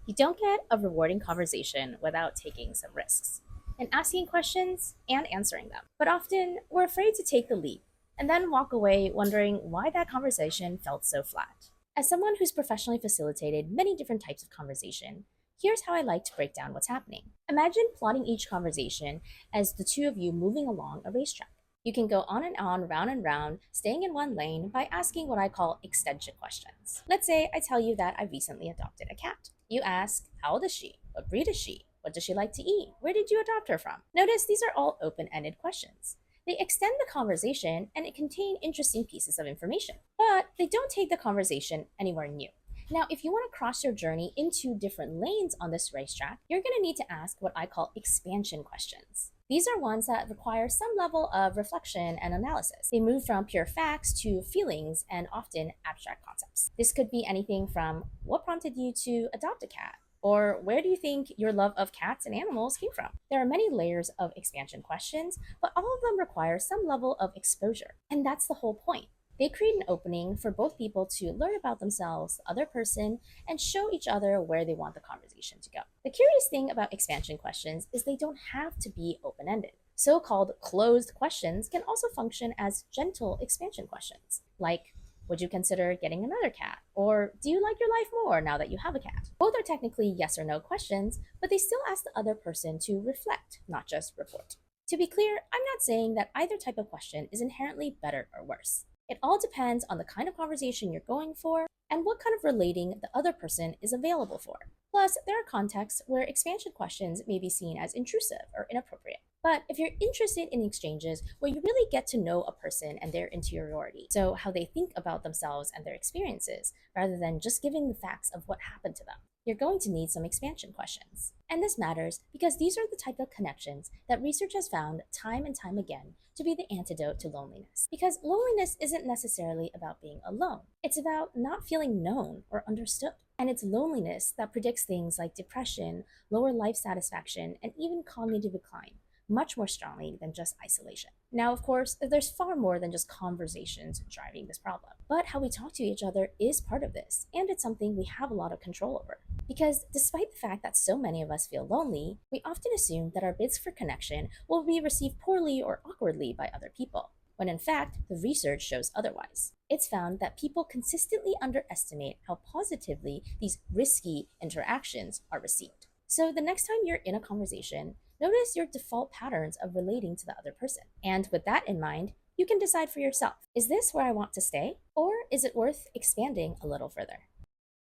You don't get a rewarding conversation without taking some risks and asking questions and answering them. But often we're afraid to take the leap and then walk away wondering why that conversation felt so flat. As someone who's professionally facilitated many different types of conversation, here's how I like to break down what's happening. Imagine plotting each conversation as the two of you moving along a racetrack. You can go on and round, staying in one lane by asking what I call extension questions. Let's say I tell you that I recently adopted a cat. You ask, how old is she? What breed is she? What does she like to eat? Where did you adopt her from? Notice these are all open ended questions. They extend the conversation and it contain interesting pieces of information, but they don't take the conversation anywhere new. Now, if you want to cross your journey into different lanes on this racetrack, you're going to need to ask what I call expansion questions. These are ones that require some level of reflection and analysis. They move from pure facts to feelings and often abstract concepts. This could be anything from what prompted you to adopt a cat? Or where do you think your love of cats and animals came from? There are many layers of expansion questions, but all of them require some level of exposure. And that's the whole point. They create an opening for both people to learn about themselves, the other person, and show each other where they want the conversation to go. The curious thing about expansion questions is they don't have to be open ended. So called closed questions can also function as gentle expansion questions, like, would you consider getting another cat? Or do you like your life more now that you have a cat? Both are technically yes or no questions, but they still ask the other person to reflect, not just report. To be clear, I'm not saying that either type of question is inherently better or worse. It all depends on the kind of conversation you're going for and what kind of relating the other person is available for. Plus, there are contexts where expansion questions may be seen as intrusive or inappropriate. But if you're interested in exchanges where you really get to know a person and their interiority, so how they think about themselves and their experiences, rather than just giving the facts of what happened to them, you're going to need some expansion questions. And this matters because these are the type of connections that research has found time and time again to be the antidote to loneliness. Because loneliness isn't necessarily about being alone, it's about not feeling known or understood. And it's loneliness that predicts things like depression, lower life satisfaction, and even cognitive decline much more strongly than just isolation. Now, of course, there's far more than just conversations driving this problem, but how we talk to each other is part of this, and it's something we have a lot of control over. Because despite the fact that so many of us feel lonely, we often assume that our bids for connection will be received poorly or awkwardly by other people, when in fact, the research shows otherwise. It's found that people consistently underestimate how positively these risky interactions are received. So the next time you're in a conversation, notice your default patterns of relating to the other person. And with that in mind, you can decide for yourself, is this where I want to stay? Or is it worth expanding a little further?